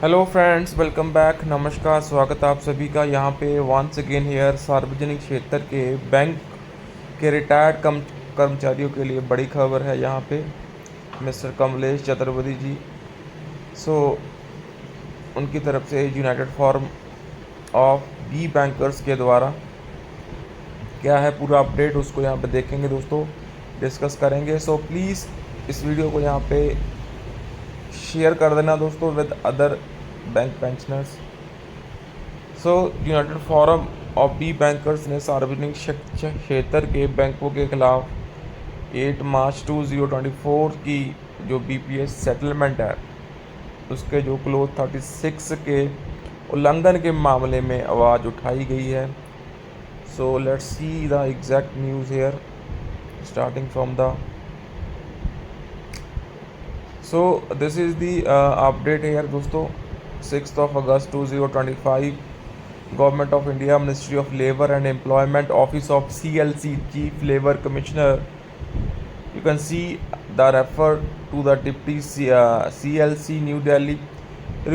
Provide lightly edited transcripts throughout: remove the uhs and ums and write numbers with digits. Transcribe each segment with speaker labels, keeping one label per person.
Speaker 1: Hello friends, welcome back. नमस्कार, स्वागत है आप सभी का यहाँ पे वंस अगेन हेयर। सार्वजनिक क्षेत्र के बैंक के रिटायर्ड कर्मचारियों के लिए बड़ी खबर है यहाँ पे। मिस्टर कमलेश चतुर्वेदी जी, सो उनकी तरफ से united forum of B bankers के द्वारा क्या है पूरा अपडेट, उसको यहाँ पे देखेंगे दोस्तों, डिस्कस करेंगे। सो प्लीज़ इस वीडियो को यहाँ पे शेयर कर देना दोस्तों with other bank pensioners. So united forum of B bankers ने सार्वजनिक क्षेत्र के बैंकों के खिलाफ 8 मार्च 2024 की जो बीपीएस सेटलमेंट है उसके जो क्लोज 36 के उल्लंघन के मामले में आवाज़ उठाई गई है। So let's see the exact news here starting from the so this is the update here दोस्तों। 6 अगस्त 2025 Government of India, Ministry of Labour and Employment, Office of CLC, Chief Labour Commissioner. You can see the refer to the Deputy CLC, New Delhi.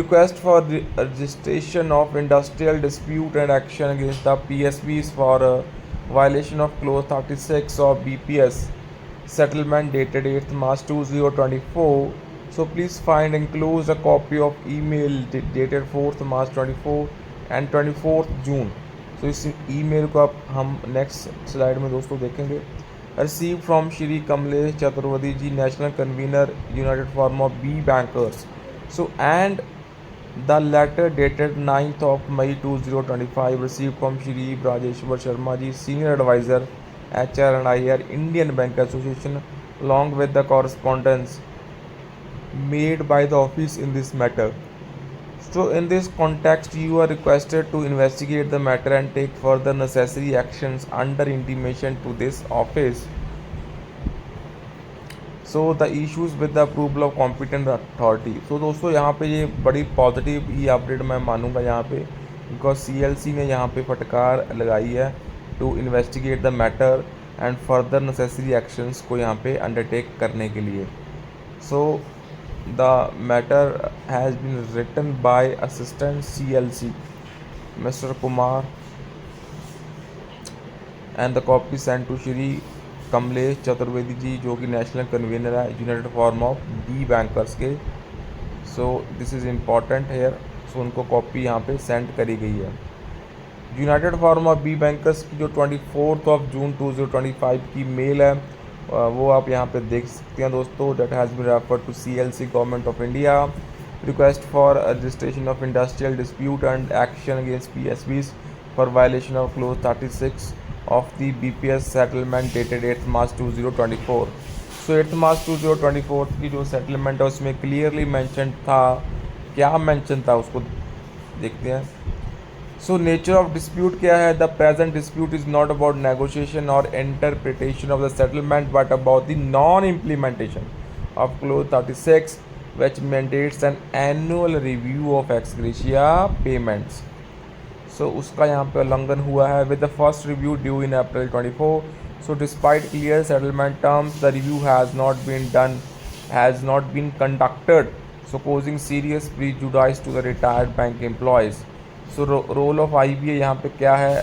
Speaker 1: Request for the registration of industrial dispute and action against the PSBs for violation of Clause 36 of BPS settlement dated 8th March 2024. So please find enclosed a copy of email dated 4th March 24 and 24 जून। सो इस email को आप हम next slide में दोस्तों देखेंगे। Receive from Shri Kamlesh Chaturvedi ji, national convener united forum of B bankers. So and the letter dated 9th of May 2025 receive from Shri Rajeshwar Sharma ji, senior adviser HR and IR, Indian bank association, along with the correspondence made by the office in this matter. So in this context, you are requested to investigate the matter and take further necessary actions under intimation to this office. So the issues with the approval of competent authority. So दोस्तों यहाँ पे ये बड़ी positive ही update मैं मानूंगा यहाँ पे, because CLC ने यहाँ पे फटकार लगाई है to investigate the matter and further necessary actions को यहाँ पे अंडरटेक करने के लिए। सो the matter has been written by Assistant CLC Mr. Kumar and the copy sent to Shri Kamlesh Chaturvedi ji जो कि नेशनल कन्वीनर है united forum of B bankers के। So this is important here. So उनको कॉपी यहाँ पे सेंड करी गई है। United forum of B bankers की जो 24 जून 2025 की मेल है वो आप यहाँ पे देख सकते हैं दोस्तों। That has been referred to CLC government of India, request for registration of industrial dispute and action against PSBs for violation of clause 36 of the BPS settlement dated 8th March 2024। So 8th March 2024 की जो settlement है उसमें clearly mention था, क्या mention था उसको देखते हैं। सो नेचर ऑफ डिस्प्यूट क्या है? The present dispute is not about negotiation और interpretation of the settlement but about the non implementation of clause 36 which mandates an annual review of ex gratia payments. So उसका यहाँ पे उल्लंघन हुआ है with the first review due in April 24। So despite clear settlement terms the review has not been conducted, so causing serious prejudice to the retired bank employees. So role of IBA यहाँ पे क्या है?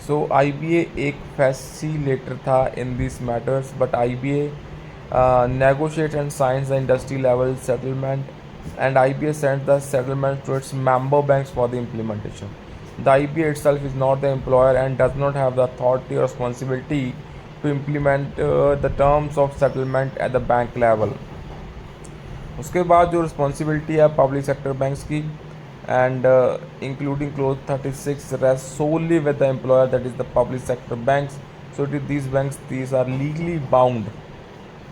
Speaker 1: सो IBA एक facilitator था in this matters, but IBA negotiate and signs the industry level settlement and IBA sends the settlement to its member banks for the implementation. The IBA itself is not the employer and does not have the authority or responsibility to implement the terms of settlement at the bank level. उसके बाद जो responsibility है public sector banks की and including clause 36 rests solely with the employer, that is the public sector banks. So these banks, these are legally bound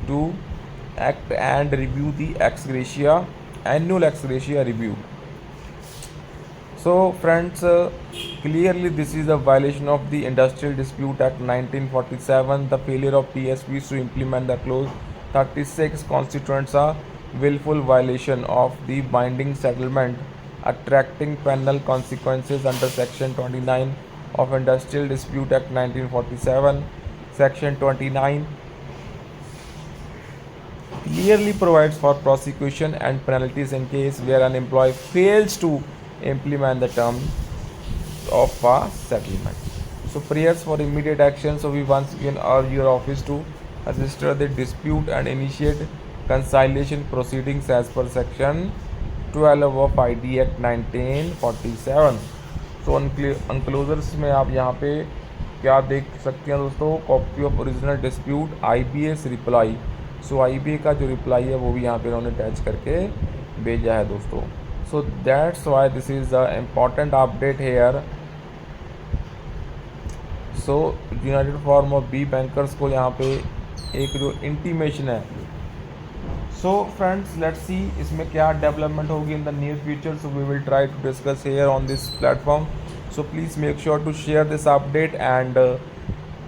Speaker 1: to act and review the ex gratia annual ex gratia review. So friends, clearly this is a violation of the Industrial Dispute Act 1947. The failure of PSBs to implement the clause 36 constitutes a willful violation of the binding settlement, attracting penal consequences under Section 29 of Industrial Dispute Act 1947, Section 29 clearly provides for prosecution and penalties in case where an employee fails to implement the terms of a settlement. So prayers for immediate action. So we once again urge your office to register the dispute and initiate conciliation proceedings as per section 12 of ID Act 1947. सो अनक्लोजर्स में आप यहाँ पे क्या देख सकते हैं दोस्तों, copy of original dispute IBS reply. So IBA का जो रिप्लाई है वो भी यहाँ पे उन्होंने अटैच करके भेजा है दोस्तों। So that's why this is the important update here. So united forum of B bankers को यहाँ पे एक जो इंटीमेशन है। सो फ्रेंड्स लेट्स सी इसमें क्या डेवलपमेंट होगी in the near future. So we will try to discuss here on this platform. So please make sure to share this update and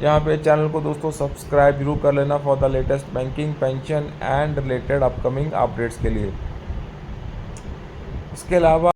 Speaker 1: यहाँ पे चैनल को दोस्तों सब्सक्राइब जरूर कर लेना for the latest banking, pension and related upcoming updates के लिए। इसके अलावा